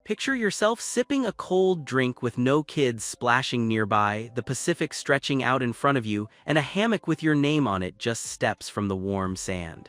Picture yourself sipping a cold drink with no kids splashing nearby, the Pacific stretching out in front of you, and a hammock with your name on it just steps from the warm sand.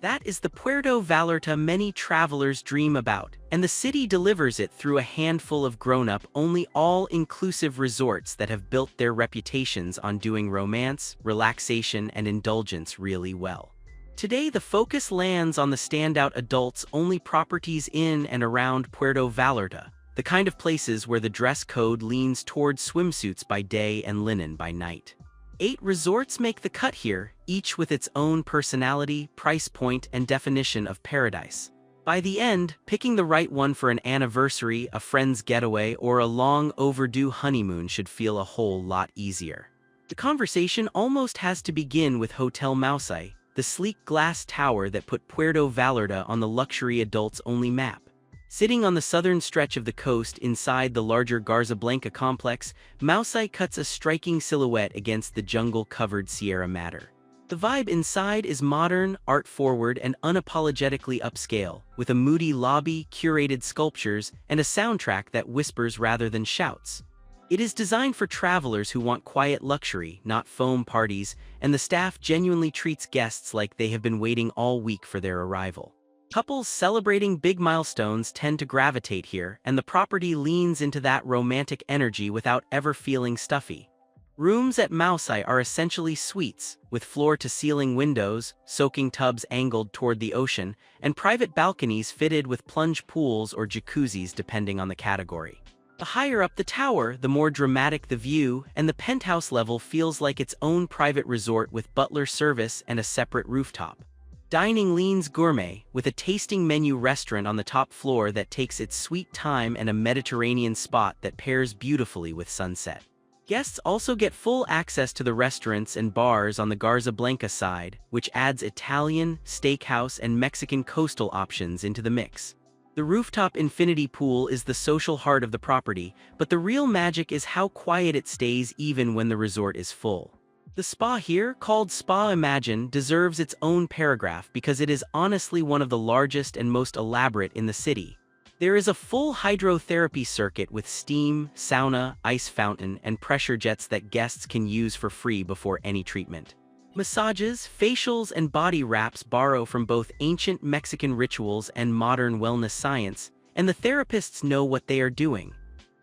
That is the Puerto Vallarta many travelers dream about, and the city delivers it through a handful of grown-up, only all-inclusive resorts that have built their reputations on doing romance, relaxation, and indulgence really well. Today the focus lands on the standout adults-only properties in and around Puerto Vallarta, the kind of places where the dress code leans toward swimsuits by day and linen by night. 8 resorts make the cut here, each with its own personality, price point, and definition of paradise. By the end, picking the right one for an anniversary, a friend's getaway, or a long overdue honeymoon should feel a whole lot easier. The conversation almost has to begin with Hotel Mousai, the sleek glass tower that put Puerto Vallarta on the luxury adults-only map. Sitting on the southern stretch of the coast inside the larger Garza Blanca complex, Mousai cuts a striking silhouette against the jungle-covered Sierra Madre. The vibe inside is modern, art-forward, and unapologetically upscale, with a moody lobby, curated sculptures, and a soundtrack that whispers rather than shouts. It is designed for travelers who want quiet luxury, not foam parties, and the staff genuinely treats guests like they have been waiting all week for their arrival. Couples celebrating big milestones tend to gravitate here, and the property leans into that romantic energy without ever feeling stuffy. Rooms at Mousai are essentially suites, with floor-to-ceiling windows, soaking tubs angled toward the ocean, and private balconies fitted with plunge pools or jacuzzis depending on the category. The higher up the tower, the more dramatic the view, and the penthouse level feels like its own private resort with butler service and a separate rooftop. Dining leans gourmet, with a tasting menu restaurant on the top floor that takes its sweet time and a Mediterranean spot that pairs beautifully with sunset. Guests also get full access to the restaurants and bars on the Garza Blanca side, which adds Italian, steakhouse, and Mexican coastal options into the mix. The rooftop infinity pool is the social heart of the property, but the real magic is how quiet it stays even when the resort is full. The spa here, called Spa Imagine, deserves its own paragraph because it is honestly one of the largest and most elaborate in the city. There is a full hydrotherapy circuit with steam, sauna, ice fountain, and pressure jets that guests can use for free before any treatment. Massages, facials, and body wraps borrow from both ancient Mexican rituals and modern wellness science, and the therapists know what they are doing.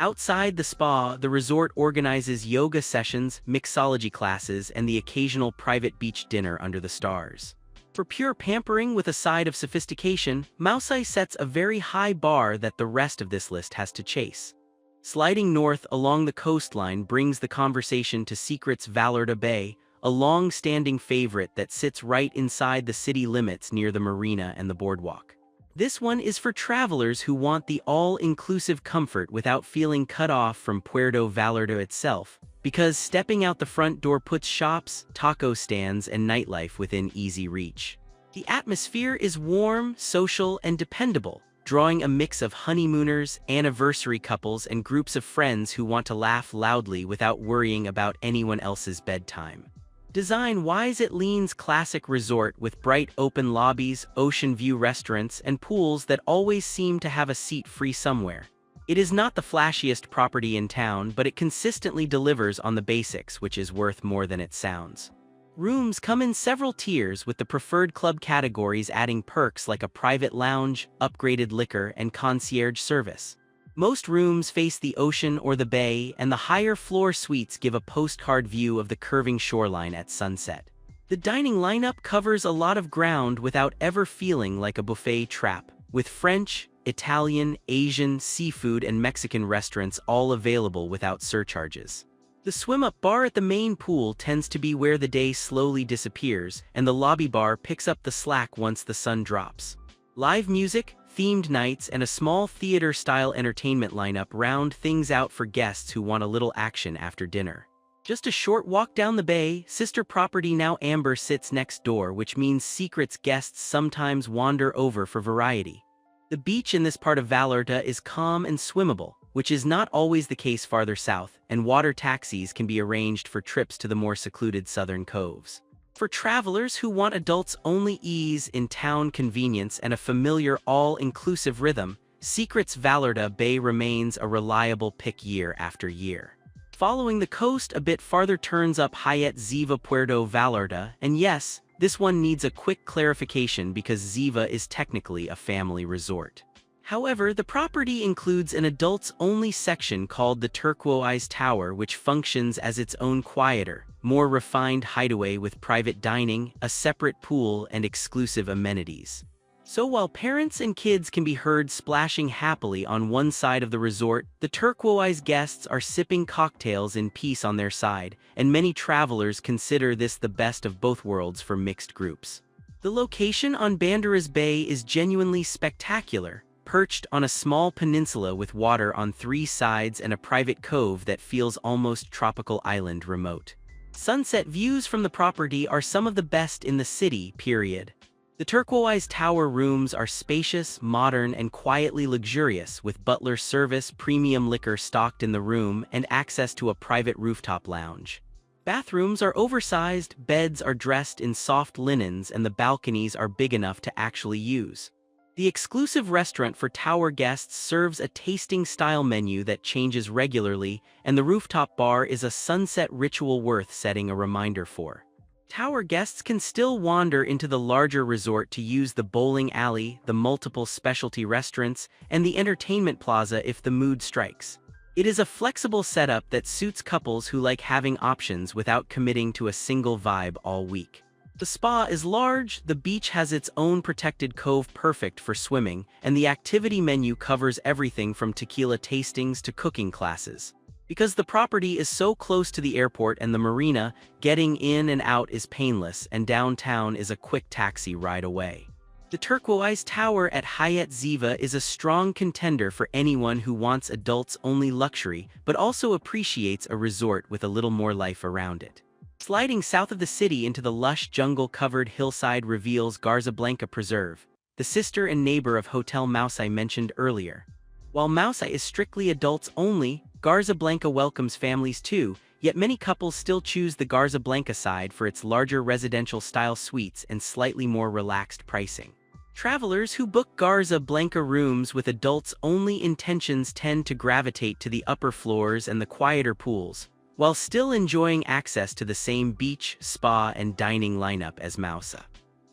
Outside the spa, the resort organizes yoga sessions, mixology classes, and the occasional private beach dinner under the stars. For pure pampering with a side of sophistication, Mousai sets a very high bar that the rest of this list has to chase. Sliding north along the coastline brings the conversation to Secret's Vallarta Bay, a long-standing favorite that sits right inside the city limits near the marina and the boardwalk. This one is for travelers who want the all-inclusive comfort without feeling cut off from Puerto Vallarta itself, because stepping out the front door puts shops, taco stands, and nightlife within easy reach. The atmosphere is warm, social, and dependable, drawing a mix of honeymooners, anniversary couples, and groups of friends who want to laugh loudly without worrying about anyone else's bedtime. Design-wise, it leans classic resort with bright open lobbies, ocean view restaurants, and pools that always seem to have a seat free somewhere. It is not the flashiest property in town, but it consistently delivers on the basics, which is worth more than it sounds. Rooms come in several tiers, with the preferred club categories adding perks like a private lounge, upgraded liquor, and concierge service. Most rooms face the ocean or the bay, and the higher floor suites give a postcard view of the curving shoreline at sunset. The dining lineup covers a lot of ground without ever feeling like a buffet trap, with French, Italian, Asian, seafood, and Mexican restaurants all available without surcharges. The swim-up bar at the main pool tends to be where the day slowly disappears, and the lobby bar picks up the slack once the sun drops. Live music, themed nights, and a small theater-style entertainment lineup round things out for guests who want a little action after dinner. Just a short walk down the bay, sister property Now Amber sits next door, which means Secret's guests sometimes wander over for variety. The beach in this part of Vallarta is calm and swimmable, which is not always the case farther south, and water taxis can be arranged for trips to the more secluded southern coves. For travelers who want adults-only ease in town convenience and a familiar all-inclusive rhythm, Secrets Vallarta Bay remains a reliable pick year after year. Following the coast a bit farther turns up Hyatt Ziva Puerto Vallarta, and yes, this one needs a quick clarification because Ziva is technically a family resort. However, the property includes an adults-only section called the Turquoize Tower, which functions as its own quieter, more refined hideaway with private dining, a separate pool, and exclusive amenities. So while parents and kids can be heard splashing happily on one side of the resort, the Turquoize guests are sipping cocktails in peace on their side, and many travelers consider this the best of both worlds for mixed groups. The location on Banderas Bay is genuinely spectacular, perched on a small peninsula with water on three sides and a private cove that feels almost tropical island remote. Sunset views from the property are some of the best in the city, period. The Turquoize Tower rooms are spacious, modern, and quietly luxurious, with butler service, premium liquor stocked in the room, and access to a private rooftop lounge. Bathrooms are oversized, beds are dressed in soft linens, and the balconies are big enough to actually use. The exclusive restaurant for tower guests serves a tasting-style menu that changes regularly, and the rooftop bar is a sunset ritual worth setting a reminder for. Tower guests can still wander into the larger resort to use the bowling alley, the multiple specialty restaurants, and the entertainment plaza if the mood strikes. It is a flexible setup that suits couples who like having options without committing to a single vibe all week. The spa is large, the beach has its own protected cove perfect for swimming, and the activity menu covers everything from tequila tastings to cooking classes. Because the property is so close to the airport and the marina, getting in and out is painless, and downtown is a quick taxi ride away. The Turquoize Tower at Hyatt Ziva is a strong contender for anyone who wants adults-only luxury but also appreciates a resort with a little more life around it. Sliding south of the city into the lush jungle-covered hillside reveals Garza Blanca Preserve, the sister and neighbor of Hotel Mousai mentioned earlier. While Mousai is strictly adults-only, Garza Blanca welcomes families too, yet many couples still choose the Garza Blanca side for its larger residential-style suites and slightly more relaxed pricing. Travelers who book Garza Blanca rooms with adults-only intentions tend to gravitate to the upper floors and the quieter pools, while still enjoying access to the same beach, spa, and dining lineup as Mousai.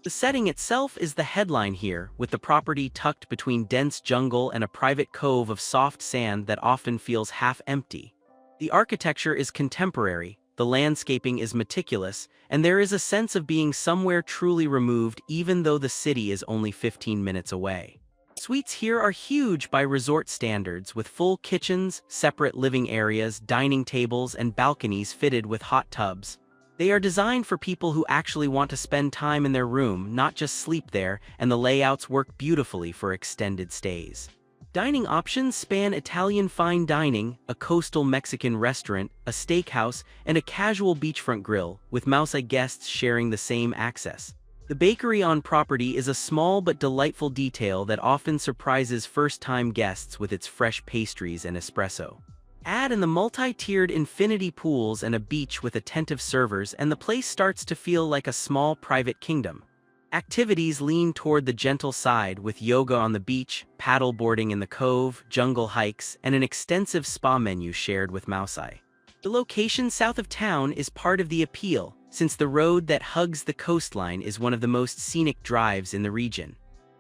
The setting itself is the headline here, with the property tucked between dense jungle and a private cove of soft sand that often feels half empty. The architecture is contemporary, the landscaping is meticulous, and there is a sense of being somewhere truly removed even though the city is only 15 minutes away. Suites here are huge by resort standards, with full kitchens, separate living areas, dining tables, and balconies fitted with hot tubs. They are designed for people who actually want to spend time in their room, not just sleep there, and the layouts work beautifully for extended stays. Dining options span Italian fine dining, a coastal Mexican restaurant, a steakhouse, and a casual beachfront grill, with Mousai guests sharing the same access. The bakery on property is a small but delightful detail that often surprises first-time guests with its fresh pastries and espresso. Add in the multi-tiered infinity pools and a beach with attentive servers, and the place starts to feel like a small private kingdom. Activities lean toward the gentle side, with yoga on the beach, paddle boarding in the cove, jungle hikes, and an extensive spa menu shared with Mousai. The location south of town is part of the appeal, since the road that hugs the coastline is one of the most scenic drives in the region.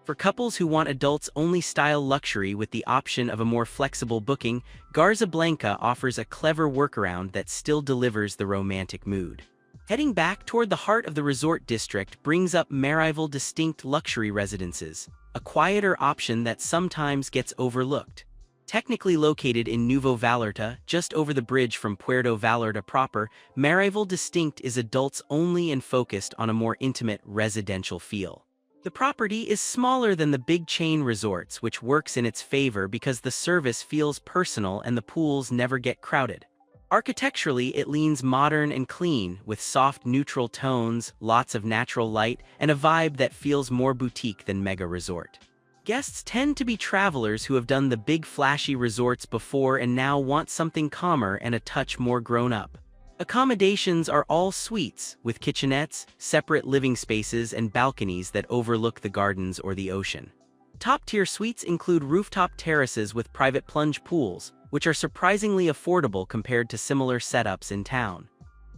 For couples who want adults-only style luxury with the option of a more flexible booking, Garza Blanca offers a clever workaround that still delivers the romantic mood. Heading back toward the heart of the resort district brings up Marival Distinct Luxury Residences, a quieter option that sometimes gets overlooked. Technically located in Nuevo Vallarta, just over the bridge from Puerto Vallarta proper, Marival Distinct is adults-only and focused on a more intimate residential feel. The property is smaller than the big chain resorts, which works in its favor because the service feels personal and the pools never get crowded. Architecturally, it leans modern and clean, with soft neutral tones, lots of natural light, and a vibe that feels more boutique than mega resort. Guests tend to be travelers who have done the big flashy resorts before and now want something calmer and a touch more grown up. Accommodations are all suites, with kitchenettes, separate living spaces, and balconies that overlook the gardens or the ocean. Top-tier suites include rooftop terraces with private plunge pools, which are surprisingly affordable compared to similar setups in town.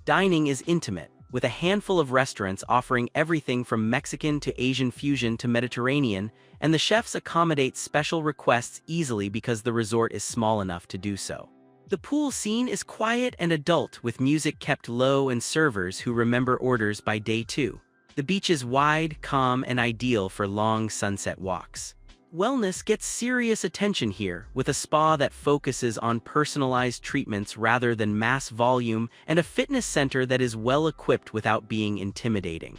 Dining is intimate, with a handful of restaurants offering everything from Mexican to Asian fusion to Mediterranean, and the chefs accommodate special requests easily because the resort is small enough to do so. The pool scene is quiet and adult, with music kept low and servers who remember orders by day 2. The beach is wide, calm, and ideal for long sunset walks. Wellness gets serious attention here, with a spa that focuses on personalized treatments rather than mass volume and a fitness center that is well equipped without being intimidating.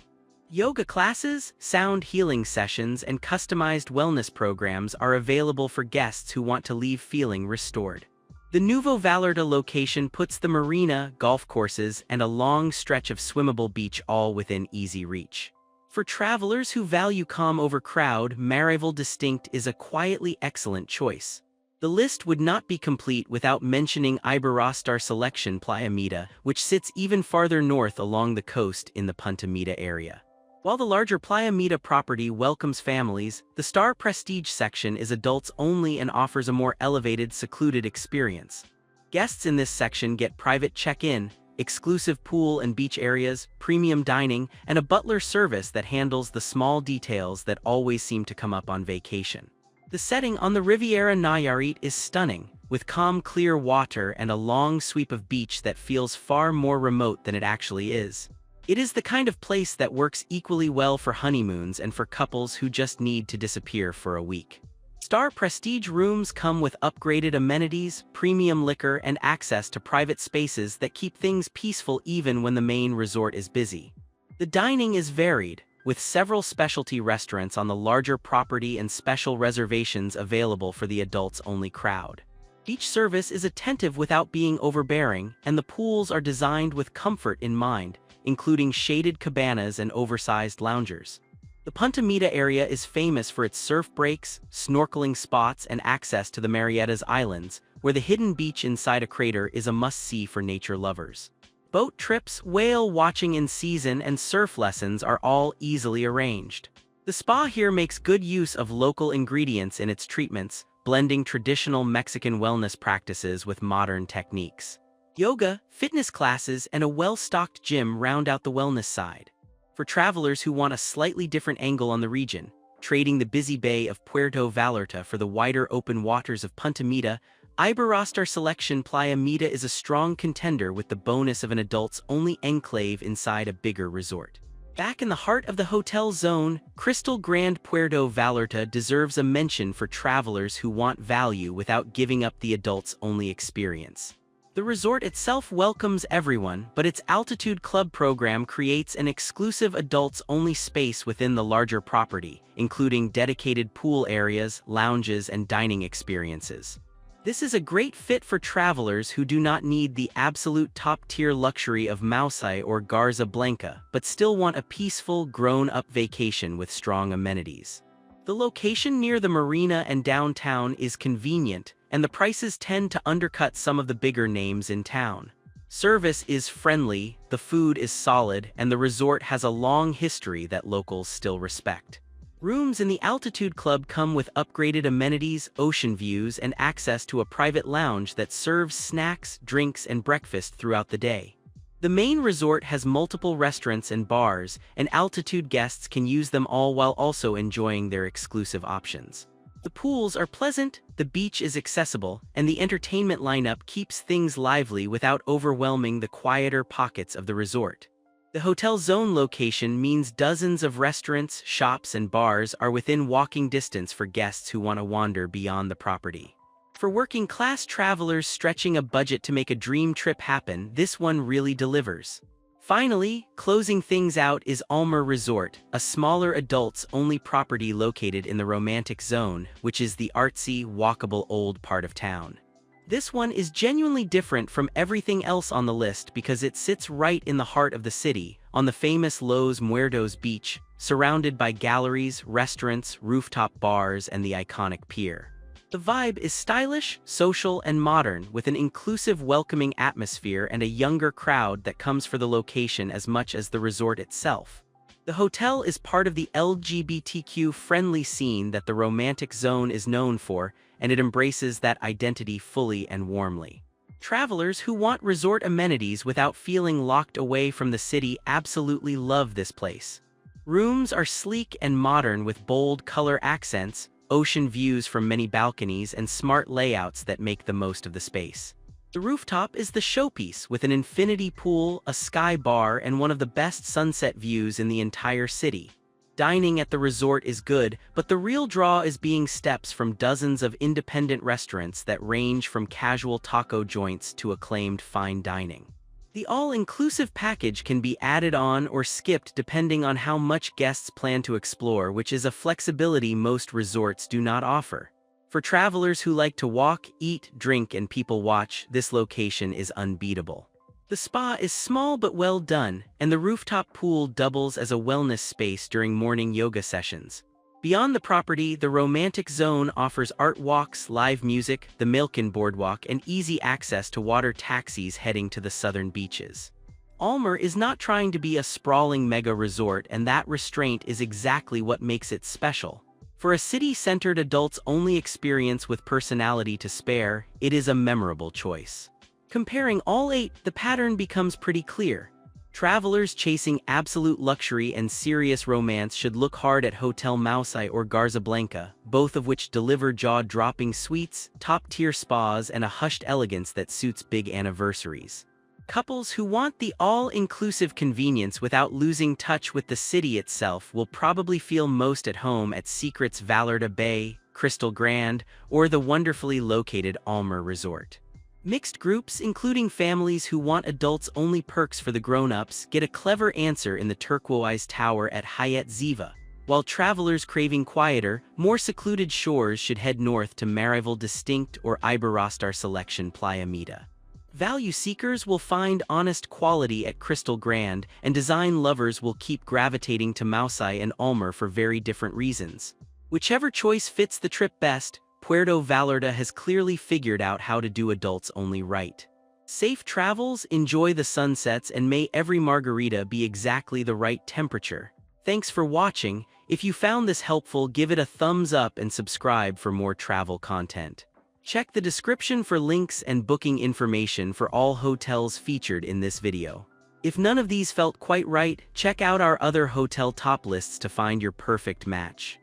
Yoga classes, sound healing sessions, and customized wellness programs are available for guests who want to leave feeling restored. The Nuevo Vallarta location puts the marina, golf courses, and a long stretch of swimmable beach all within easy reach. For travelers who value calm over crowd, Marival Distinct is a quietly excellent choice. The list would not be complete without mentioning Iberostar Selection Playa Mita, which sits even farther north along the coast in the Punta Mita area. While the larger Playa Mita property welcomes families, the Star Prestige section is adults only and offers a more elevated, secluded experience. Guests in this section get private check-in, exclusive pool and beach areas, premium dining, and a butler service that handles the small details that always seem to come up on vacation. The setting on the Riviera Nayarit is stunning, with calm, clear water and a long sweep of beach that feels far more remote than it actually is. It is the kind of place that works equally well for honeymoons and for couples who just need to disappear for a week. Star Prestige rooms come with upgraded amenities, premium liquor, and access to private spaces that keep things peaceful even when the main resort is busy. The dining is varied, with several specialty restaurants on the larger property and special reservations available for the adults-only crowd. Each service is attentive without being overbearing, and the pools are designed with comfort in mind, including shaded cabanas and oversized loungers. The Punta Mita area is famous for its surf breaks, snorkeling spots, and access to the Marietta's Islands, where the hidden beach inside a crater is a must-see for nature lovers. Boat trips, whale watching in season, and surf lessons are all easily arranged. The spa here makes good use of local ingredients in its treatments, blending traditional Mexican wellness practices with modern techniques. Yoga, fitness classes, and a well-stocked gym round out the wellness side. For travelers who want a slightly different angle on the region, trading the busy bay of Puerto Vallarta for the wider open waters of Punta Mita, Iberostar Selection Playa Mita is a strong contender with the bonus of an adults-only enclave inside a bigger resort. Back in the heart of the hotel zone, Krystal Grand Puerto Vallarta deserves a mention for travelers who want value without giving up the adults-only experience. The resort itself welcomes everyone, but its Altitude Club program creates an exclusive adults-only space within the larger property, including dedicated pool areas, lounges, and dining experiences. This is a great fit for travelers who do not need the absolute top-tier luxury of Mousai or Garza Blanca, but still want a peaceful, grown-up vacation with strong amenities. The location near the marina and downtown is convenient, and the prices tend to undercut some of the bigger names in town. Service is friendly, the food is solid, and the resort has a long history that locals still respect. Rooms in the Altitude Club come with upgraded amenities, ocean views, and access to a private lounge that serves snacks, drinks, and breakfast throughout the day. The main resort has multiple restaurants and bars, and Altitude guests can use them all while also enjoying their exclusive options. The pools are pleasant, the beach is accessible, and the entertainment lineup keeps things lively without overwhelming the quieter pockets of the resort. The hotel zone location means dozens of restaurants, shops, and bars are within walking distance for guests who want to wander beyond the property. For working-class travelers stretching a budget to make a dream trip happen, this one really delivers. Finally, closing things out is Almar Resort, a smaller adults-only property located in the romantic zone, which is the artsy, walkable old part of town. This one is genuinely different from everything else on the list because it sits right in the heart of the city, on the famous Los Muertos Beach, surrounded by galleries, restaurants, rooftop bars, and the iconic pier. The vibe is stylish, social, and modern, with an inclusive, welcoming atmosphere and a younger crowd that comes for the location as much as the resort itself. The hotel is part of the LGBTQ-friendly scene that the romantic zone is known for, and it embraces that identity fully and warmly. Travelers who want resort amenities without feeling locked away from the city absolutely love this place. Rooms are sleek and modern with bold color accents, ocean views from many balconies, and smart layouts that make the most of the space. The rooftop is the showpiece with an infinity pool, a sky bar, and one of the best sunset views in the entire city. Dining at the resort is good, but the real draw is being steps from dozens of independent restaurants that range from casual taco joints to acclaimed fine dining. The all-inclusive package can be added on or skipped depending on how much guests plan to explore, which is a flexibility most resorts do not offer. For travelers who like to walk, eat, drink, and people watch, this location is unbeatable. The spa is small but well done, and the rooftop pool doubles as a wellness space during morning yoga sessions. Beyond the property, the romantic zone offers art walks, live music, the Milken Boardwalk, and easy access to water taxis heading to the southern beaches. Almar is not trying to be a sprawling mega resort, and that restraint is exactly what makes it special. For a city-centered adults-only experience with personality to spare, it is a memorable choice. Comparing all 8, the pattern becomes pretty clear. Travelers chasing absolute luxury and serious romance should look hard at Hotel Mousai or Garza Blanca, both of which deliver jaw-dropping suites, top-tier spas, and a hushed elegance that suits big anniversaries. Couples who want the all-inclusive convenience without losing touch with the city itself will probably feel most at home at Secret's Vallarta Bay, Krystal Grand, or the wonderfully located Almar Resort. Mixed groups, including families who want adults-only perks for the grown-ups, get a clever answer in the Turquoize Tower at Hyatt Ziva, while travelers craving quieter, more secluded shores should head north to Marival Distinct or Iberostar Selection Playa Mita. Value seekers will find honest quality at Krystal Grand, and design lovers will keep gravitating to Mousai and Almar for very different reasons. Whichever choice fits the trip best, Puerto Vallarta has clearly figured out how to do adults-only right. Safe travels, enjoy the sunsets, and may every margarita be exactly the right temperature. Thanks for watching. If you found this helpful, give it a thumbs up and subscribe for more travel content. Check the description for links and booking information for all hotels featured in this video. If none of these felt quite right, check out our other hotel top lists to find your perfect match.